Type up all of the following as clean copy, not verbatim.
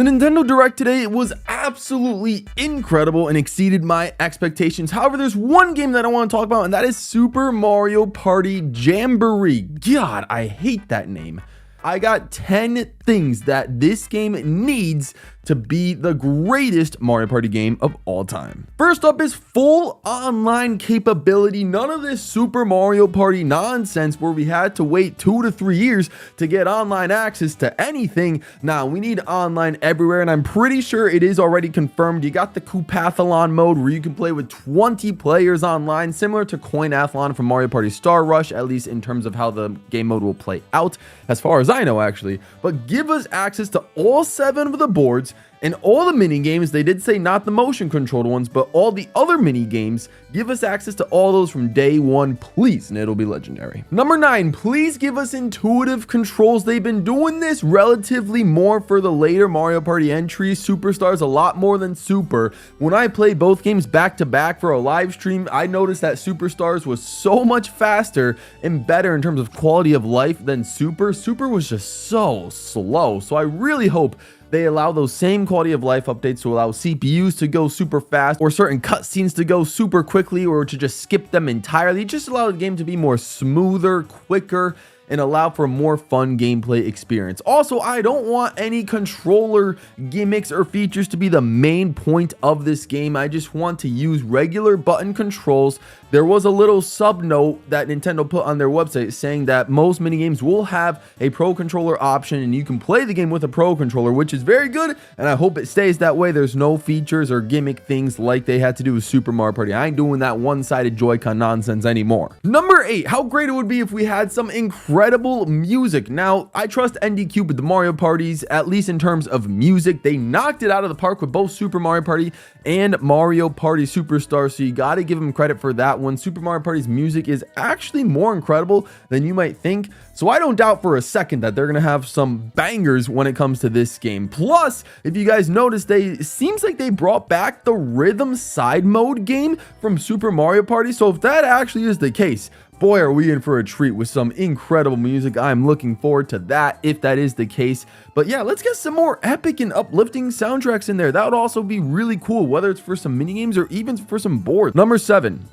The Nintendo Direct today was absolutely incredible and exceeded my expectations. However, there's one game that I want to talk about, and that is Super Mario Party Jamboree. God, I hate that name. I got 10 things that this game needs to be the greatest Mario Party game of all time. First up is full online capability. None of this Super Mario Party nonsense where we had to wait 2 to 3 years to get online access to anything. Now we need online everywhere, and I'm pretty sure it is already confirmed. You got the Coopathlon mode where you can play with 20 players online, similar to Coinathlon from Mario Party Star Rush, at least in terms of how the game mode will play out, as far as I know actually. But give us access to all 7 of the boards and all the mini games. They did say not the motion controlled ones, but all the other mini games. Give us access to all those from day one, please, and it'll be legendary. Number 9, please give us intuitive controls. They've been doing this relatively more for the later Mario Party entries. Superstars a lot more than Super. When I played both games back to back for a live stream, I noticed that Superstars was so much faster and better in terms of quality of life than Super. Super was just so slow. So I really hope they allow those same quality of life updates to allow CPUs to go super fast, or certain cutscenes to go super quickly, or to just skip them entirely. Just allow the game to be more smoother, quicker, and allow for a more fun gameplay experience. Also, I don't want any controller gimmicks or features to be the main point of this game. I just want to use regular button controls. There was a little sub note that Nintendo put on their website saying that most minigames will have a Pro Controller option and you can play the game with a Pro Controller, which is very good, and I hope it stays that way. There's no features or gimmick things like they had to do with Super Mario Party. I ain't doing that one-sided Joy-Con nonsense anymore. Number 8, how great it would be if we had some incredible music. Now, I trust NDQ with the Mario Parties, at least in terms of music. They knocked it out of the park with both Super Mario Party and Mario Party Superstars, so you gotta give them credit for that one. Super Mario Party's music is actually more incredible than you might think, so I don't doubt for a second that they're gonna have some bangers when it comes to this game. Plus, if you guys noticed, it seems like they brought back the rhythm side mode game from Super Mario Party, so if that actually is the case, boy, are we in for a treat with some incredible music. I'm looking forward to that if that is the case. But yeah, let's get some more epic and uplifting soundtracks in there. That would also be really cool, whether it's for some minigames or even for some boards. Number 7.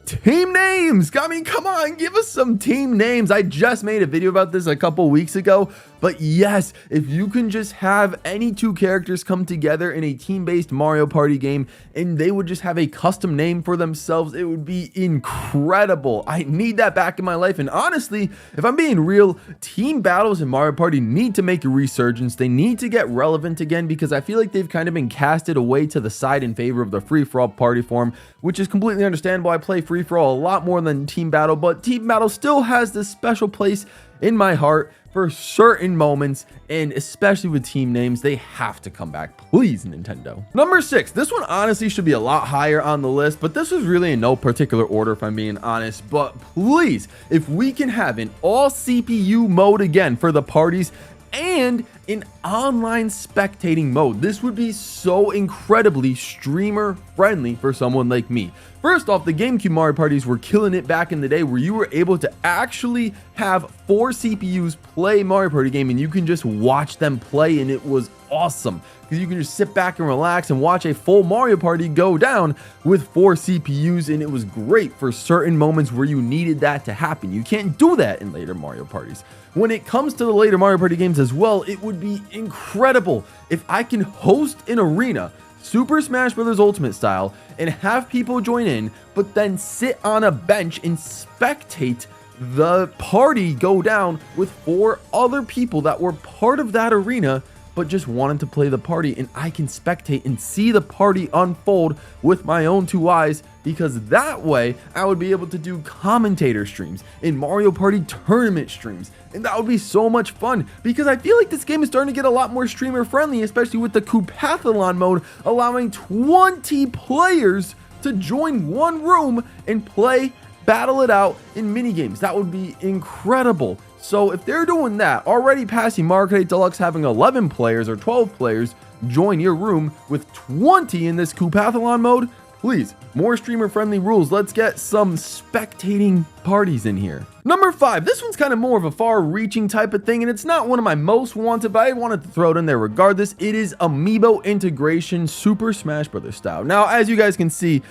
Team names. I mean, come on, give us some team names. I just made a video about this a couple weeks ago, but yes, if you can just have any 2 characters come together in a team-based Mario Party game and they would just have a custom name for themselves, it would be incredible. I need that back in my life. And honestly, if I'm being real, team battles in Mario Party need to make a resurgence. They need to get relevant again, because I feel like they've kind of been casted away to the side in favor of the free-for-all party form, which is completely understandable. I play free-for-all a lot more than team battle, but team battle still has this special place in my heart for certain moments, and especially with team names, they have to come back, please, Nintendo. Number 6, this one honestly should be a lot higher on the list, but this was really in no particular order if I'm being honest. But please, if we can have an all CPU mode again for the parties and in online spectating mode, this would be so incredibly streamer friendly for someone like me. First off, the GameCube Mario Parties were killing it back in the day, where you were able to actually have 4 CPUs play Mario Party game and you can just watch them play, and it was awesome because you can just sit back and relax and watch a full Mario Party go down with 4 CPUs, and it was great for certain moments where you needed that to happen. You can't do that in later Mario Parties. When it comes to the later Mario Party games as well, it would be incredible if I can host an arena Super Smash Bros. Ultimate style and have people join in, but then sit on a bench and spectate the party go down with 4 other people that were part of that arena but just wanted to play the party, and I can spectate and see the party unfold with my own 2 eyes, because that way I would be able to do commentator streams and Mario Party tournament streams, and that would be so much fun, because I feel like this game is starting to get a lot more streamer friendly, especially with the Coopathlon mode allowing 20 players to join one room and play, battle it out in minigames. That would be incredible. So if they're doing that, already passing Mario Kart Deluxe having 11 players or 12 players join your room with 20 in this Coopathlon mode, please, more streamer friendly rules. Let's get some spectating parties in here. Number 5, this one's kind of more of a far-reaching type of thing, and it's not one of my most wanted, but I wanted to throw it in there regardless. It is Amiibo integration, Super Smash Bros. Style. Now, as you guys can see,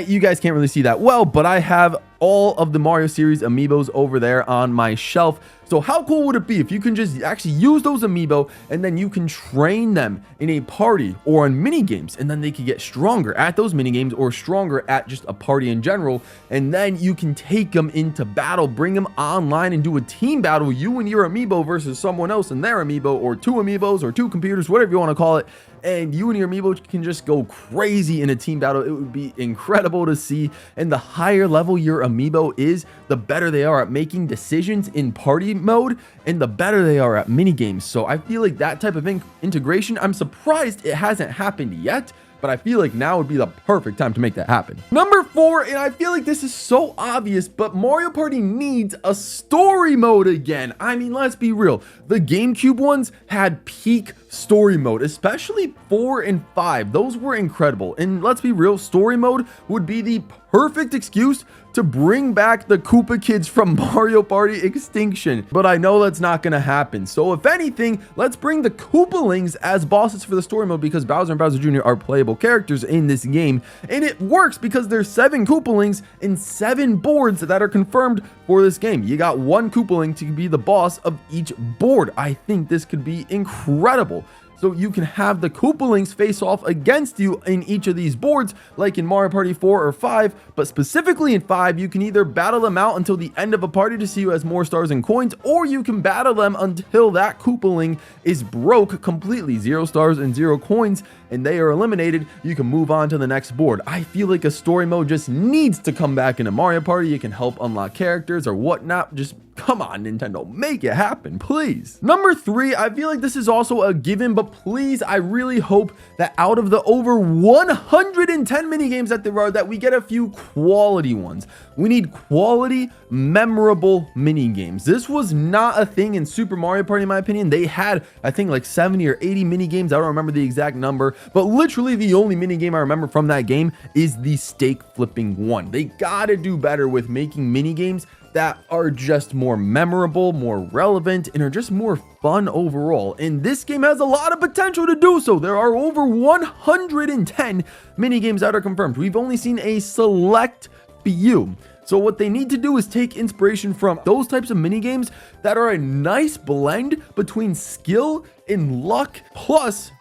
you guys can't really see that well, but I have all of the Mario series Amiibos over there on my shelf. So how cool would it be if you can just actually use those Amiibo and then you can train them in a party or on mini games, and then they can get stronger at those mini games or stronger at just a party in general, and then you can take them into battle, bring them online and do a team battle, you and your Amiibo versus someone else and their Amiibo, or 2 Amiibos or 2 computers, whatever you want to call it. And you and your Amiibo can just go crazy in a team battle. It would be incredible to see. And the higher level your Amiibo is, the better they are at making decisions in party mode, and the better they are at mini games. So I feel like that type of integration, I'm surprised it hasn't happened yet, but I feel like now would be the perfect time to make that happen. Number 4, and I feel like this is so obvious, but Mario Party needs a story mode again. I mean, let's be real. The GameCube ones had peak story mode, especially 4 and 5. Those were incredible. And let's be real, story mode would be the perfect excuse to bring back the Koopa kids from Mario Party Extinction. But I know that's not gonna happen. So if anything, let's bring the Koopalings as bosses for the story mode, because Bowser and Bowser Jr. are playable characters in this game. And it works because there's 7 Koopalings and 7 boards that are confirmed for this game. You got 1 Koopaling to be the boss of each board. I think this could be incredible. So you can have the Koopalings face off against you in each of these boards, like in Mario Party 4 or 5, but specifically in 5, you can either battle them out until the end of a party to see who has more stars and coins, or you can battle them until that Koopaling is broke completely, 0 stars and 0 coins, and they are eliminated. You can move on to the next board. I feel like a story mode just needs to come back into Mario Party. It can help unlock characters or whatnot. Just come on, Nintendo, make it happen, please. Number 3, I feel like this is also a given, but please, I really hope that out of the over 110 mini games that there are, that we get a few quality ones. We need quality, memorable mini games. This was not a thing in Super Mario Party, in my opinion. They had, I think, like 70 or 80 mini games. I don't remember the exact number, but literally the only mini game I remember from that game is the stake flipping one. They gotta do better with making mini games that are just more memorable, more relevant, and are just more fun overall. And this game has a lot of potential to do so. There are over 110 mini games that are confirmed. We've only seen a select few. So what they need to do is take inspiration from those types of mini games that are a nice blend between skill and luck, plus,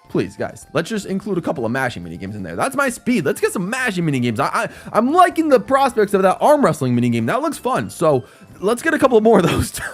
please, guys, let's just include a couple of mashing mini games in there. That's my speed. Let's get some mashing mini games. I'm liking the prospects of that arm wrestling mini game. That looks fun. So let's get a couple more of those too.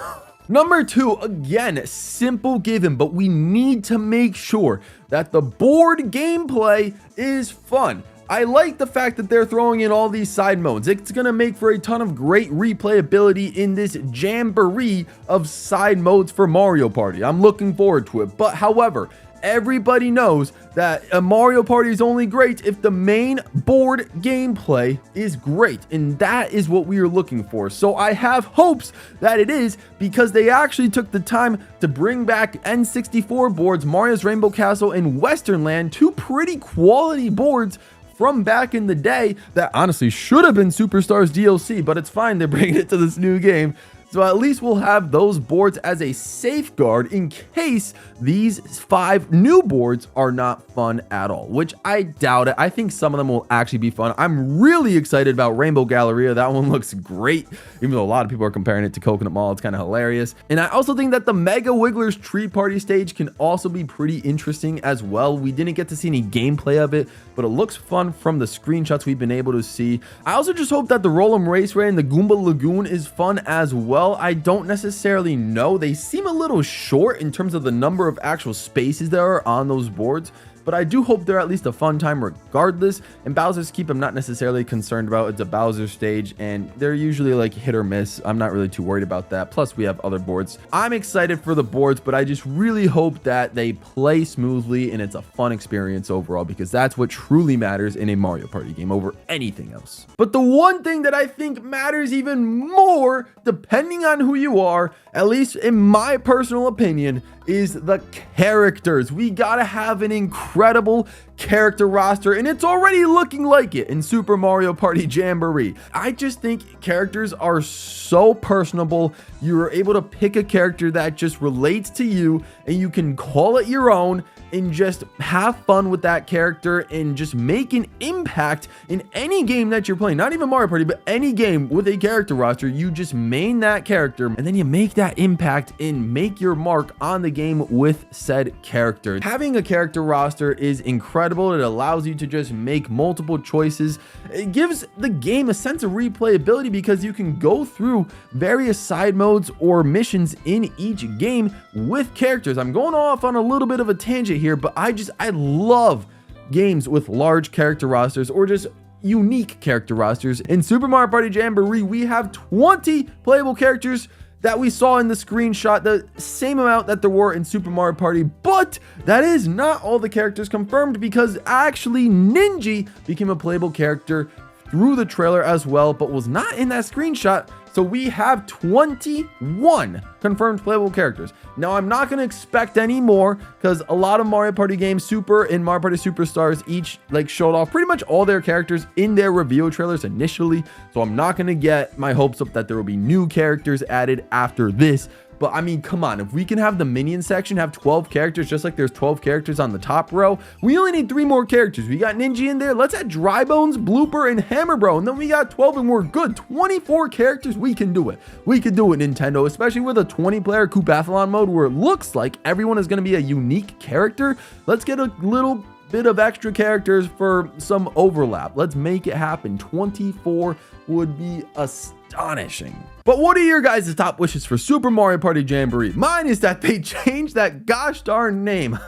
Number 2, again, simple given, but we need to make sure that the board gameplay is fun. I like the fact that they're throwing in all these side modes. It's going to make for a ton of great replayability in this jamboree of side modes for Mario Party. I'm looking forward to it. But however, everybody knows that a Mario Party is only great if the main board gameplay is great, and that is what we are looking for. So I have hopes that it is, because they actually took the time to bring back N64 boards, Mario's Rainbow Castle and Western Land, 2 pretty quality boards from back in the day that honestly should have been Superstars DLC, but it's fine, they're bringing it to this new game. So at least we'll have those boards as a safeguard in case these 5 new boards are not fun at all, which I doubt it. I think some of them will actually be fun. I'm really excited about Rainbow Galleria. That one looks great, even though a lot of people are comparing it to Coconut Mall. It's kind of hilarious. And I also think that the Mega Wigglers Tree Party stage can also be pretty interesting as well. We didn't get to see any gameplay of it, but it looks fun from the screenshots we've been able to see. I also just hope that the Roll'em Raceway and the Goomba Lagoon is fun as well. I don't necessarily know. They seem a little short in terms of the number of actual spaces there are on those boards, but I do hope they're at least a fun time regardless. And Bowser's Keep, I'm not necessarily concerned about. It's a Bowser stage, and they're usually like hit or miss. I'm not really too worried about that. Plus, we have other boards. I'm excited for the boards, but I just really hope that they play smoothly and it's a fun experience overall, because that's what truly matters in a Mario Party game over anything else. But the one thing that I think matters even more, depending on who you are, at least in my personal opinion, is the characters. We gotta have an incredible incredible character roster, and it's already looking like it in Super Mario Party Jamboree. I just think characters are so personable. You're able to pick a character that just relates to you, and you can call it your own and just have fun with that character and just make an impact in any game that you're playing. Not even Mario Party, but any game with a character roster. You just main that character and then you make that impact and make your mark on the game with said character. Having a character roster is incredible. It allows you to just make multiple choices. It gives the game a sense of replayability because you can go through various side modes or missions in each game with characters. I'm going off on a little bit of a tangent here, but I love games with large character rosters or just unique character rosters. In Super Mario Party Jamboree, we have 20 playable characters that we saw in the screenshot, the same amount that there were in Super Mario Party, but that is not all the characters confirmed because actually Ninja became a playable character through the trailer as well, but was not in that screenshot. So we have 21 confirmed playable characters. Now, I'm not going to expect any more because a lot of Mario Party games, Super and Mario Party Superstars, each showed off pretty much all their characters in their reveal trailers initially. So I'm not going to get my hopes up that there will be new characters added after this. But I mean, come on, if we can have the minion section have 12 characters, just like there's 12 characters on the top row, we only need 3 more characters. We got Ninja in there. Let's add Dry Bones, Blooper, and Hammer Bro. And then we got 12 and we're good. 24 characters. We can do it. We can do it, Nintendo, especially with a 20-player Koopathon mode where it looks like everyone is going to be a unique character. Let's get a little bit of extra characters for some overlap. Let's make it happen. 24 would be astonishing. But what are your guys' top wishes for Super Mario Party Jamboree? Mine is that they change that gosh darn name.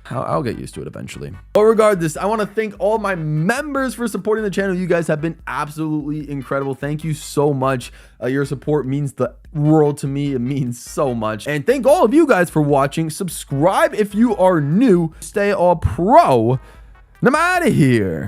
I'll get used to it eventually. But regardless, I want to thank all my members for supporting the channel. You guys have been absolutely incredible. Thank you so much. Your support means the world to me. It means so much. And thank all of you guys for watching. Subscribe if you are new. Stay all pro. And I'm out of here.